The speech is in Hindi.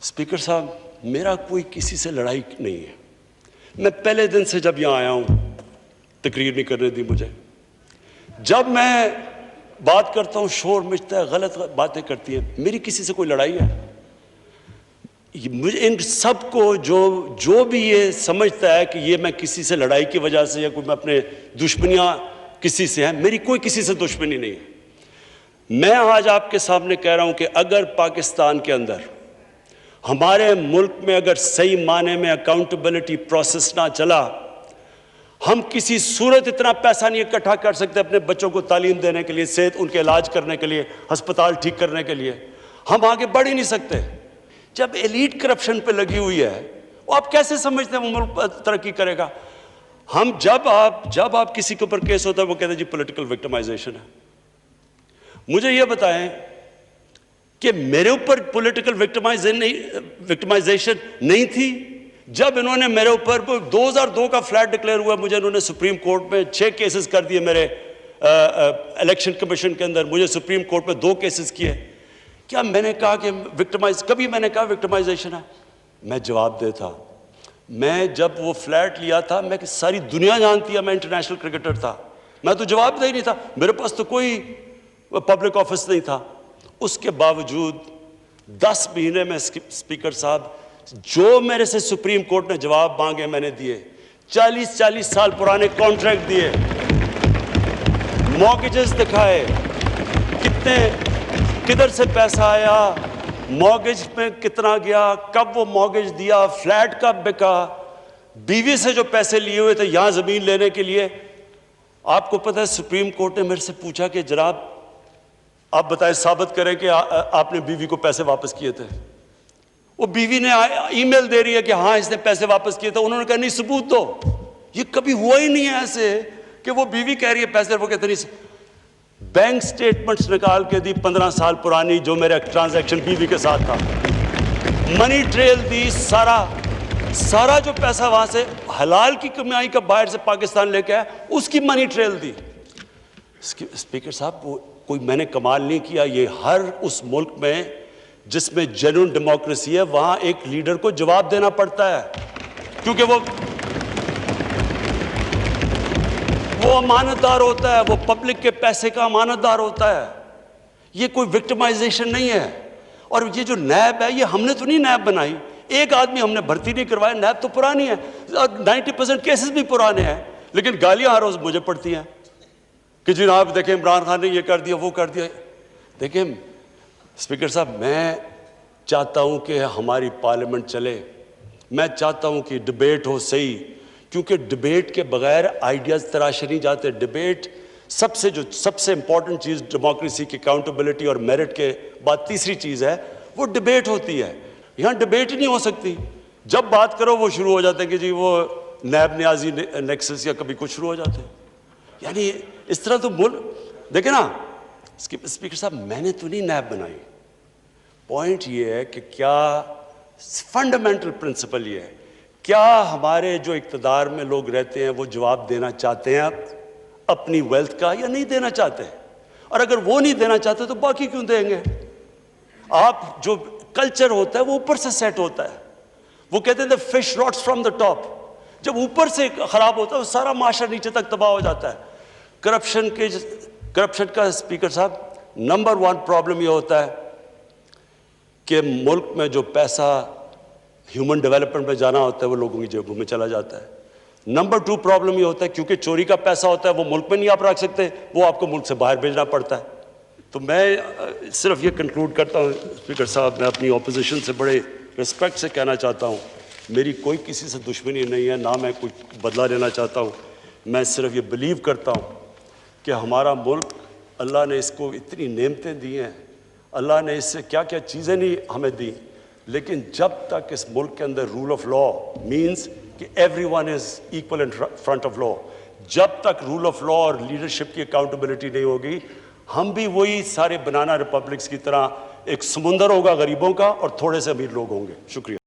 स्पीकर साहब, मेरा कोई किसी से लड़ाई नहीं है। मैं पहले दिन से जब यहाँ आया हूँ, तकरीर नहीं करने दी मुझे। जब मैं बात करता हूँ शोर मचता है, गलत बातें करती है। मेरी किसी से कोई लड़ाई है? मुझे इन सबको जो भी ये समझता है कि ये मैं किसी से लड़ाई की वजह से या कोई मैं अपने दुश्मनियाँ किसी से हैं, मेरी कोई किसी से दुश्मनी नहीं है। मैं आज आपके सामने कह रहा हूँ कि अगर पाकिस्तान के अंदर, हमारे मुल्क में अगर सही माने में अकाउंटेबिलिटी प्रोसेस ना चला, हम किसी सूरत इतना पैसा नहीं इकट्ठा कर सकते अपने बच्चों को तालीम देने के लिए, सेहत उनके इलाज करने के लिए, अस्पताल ठीक करने के लिए। हम आगे बढ़ ही नहीं सकते। जब एलीट करप्शन पे लगी हुई है, वो आप कैसे समझते हैं वो मुल्क तरक्की करेगा? हम जब आप किसी के ऊपर केस होता है, वो कहते हैं जी पॉलिटिकल विक्टिमाइजेशन है। मुझे ये बताएं कि मेरे ऊपर पॉलिटिकल विक्टिमाइजेशन नहीं थी जब इन्होंने मेरे ऊपर 2002 का फ्लैट डिक्लेयर हुआ, मुझे इन्होंने सुप्रीम कोर्ट में 6 केसेस कर दिए। मेरे इलेक्शन कमीशन के अंदर मुझे सुप्रीम कोर्ट में 2 केसेस किए। क्या मैंने कहा कि कभी मैंने कहा विक्टिमाइजेशन है? मैं जवाब देता, मैं जब वो फ्लैट लिया था, मैं सारी दुनिया जानती है मैं इंटरनेशनल क्रिकेटर था, मैं तो जवाब दे ही नहीं था, मेरे पास तो कोई पब्लिक ऑफिस नहीं था। उसके बावजूद 10 महीने में स्पीकर साहब, जो मेरे से सुप्रीम कोर्ट ने जवाब मांगे मैंने दिए। 40 साल पुराने कॉन्ट्रैक्ट दिए, मॉर्गेजेस दिखाए, किधर से पैसा आया, मॉर्गेज में कितना गया, कब वो मॉर्गेज दिया, फ्लैट कब बिका, बीवी से जो पैसे लिए हुए थे यहां जमीन लेने के लिए। आपको पता है सुप्रीम कोर्ट ने मेरे से पूछा कि जनाब आप बताएं, साबित करें कि आपने बीवी को पैसे वापस किए थे। वो बीवी ने ईमेल दे रही है कि हाँ इसने पैसे वापस किए थे। उन्होंने कहा नहीं, सबूत दो। ये कभी हुआ ही नहीं है ऐसे कि वो बीवी कह रही है पैसे, वो कहते नहीं। बैंक स्टेटमेंट्स निकाल के दी 15 साल पुरानी, जो मेरा ट्रांजैक्शन बीवी के साथ था, मनी ट्रेल दी, सारा जो पैसा वहां से हलाल की कमाई का बाहर से पाकिस्तान लेके आया, उसकी मनी ट्रेल दी। स्पीकर साहब, कोई मैंने कमाल नहीं किया। ये हर उस मुल्क में जिसमें जेन्युइन डेमोक्रेसी है, वहां एक लीडर को जवाब देना पड़ता है, क्योंकि वो अमानतदार होता है, वो पब्लिक के पैसे का अमानतदार होता है। ये कोई विक्टिमाइजेशन नहीं है। और ये जो नैब है, ये हमने तो नहीं नैब बनाई, एक आदमी हमने भर्ती नहीं करवाया। नैब तो पुरानी है, 90% केसेस भी पुराने हैं, लेकिन गालियां हर रोज मुझे पड़ती हैं कि जी आप देखें इमरान खान ने ये कर दिया, वो कर दिया। देखें स्पीकर साहब, मैं चाहता हूं कि हमारी पार्लियामेंट चले, मैं चाहता हूं कि डिबेट हो सही, क्योंकि डिबेट के बगैर आइडियाज तराशे नहीं जाते। डिबेट सबसे इंपॉर्टेंट चीज़ डेमोक्रेसी की अकाउंटेबिलिटी और मेरिट के बाद तीसरी चीज़ है, वो डिबेट होती है। यहाँ डिबेट ही नहीं हो सकती। जब बात करो वो शुरू हो जाते हैं कि जी वो नैब न्याजी नेक्सस या कभी कुछ शुरू हो जाते हैं। यानी इस तरह तो देखे ना स्पीकर साहब, मैंने तो नहीं नैब बनाई। पॉइंट ये है कि क्या फंडामेंटल प्रिंसिपल ये है, क्या हमारे जो इक़्तिदार में लोग रहते हैं वो जवाब देना चाहते हैं अपनी वेल्थ का, या नहीं देना चाहते? और अगर वो नहीं देना चाहते तो बाकी क्यों देंगे? आप जो कल्चर होता है वो ऊपर से सेट होता है। वो कहते हैं the fish rots from the top. जब ऊपर से खराब होता है तो सारा माशरा नीचे तक तबाह हो जाता है। करप्शन का स्पीकर साहब नंबर 1 प्रॉब्लम ये होता है कि मुल्क में जो पैसा ह्यूमन डेवलपमेंट में जाना होता है वो लोगों की जेबों में चला जाता है। नंबर 2 प्रॉब्लम ये होता है क्योंकि चोरी का पैसा होता है वो मुल्क में नहीं आप रख सकते, वो आपको मुल्क से बाहर भेजना पड़ता है। तो मैं सिर्फ ये कंक्लूड करता हूँ स्पीकर साहब, मैं अपनी ऑपोजिशन से बड़े रिस्पेक्ट से कहना चाहता हूँ, मेरी कोई किसी से दुश्मनी नहीं है, ना मैं कुछ बदला लेना चाहता हूँ। मैं सिर्फ ये बिलीव करता हूँ कि हमारा मुल्क, अल्लाह ने इसको इतनी नेमतें दी हैं, अल्लाह ने इससे क्या क्या चीज़ें नहीं हमें दी, लेकिन जब तक इस मुल्क के अंदर रूल ऑफ लॉ मीन्स कि everyone is equal in front of law, जब तक रूल ऑफ लॉ और लीडरशिप की अकाउंटेबिलिटी नहीं होगी, हम भी वही सारे बनाना रिपब्लिक्स की तरह, एक समुंदर होगा गरीबों का और थोड़े से अमीर लोग होंगे। शुक्रिया।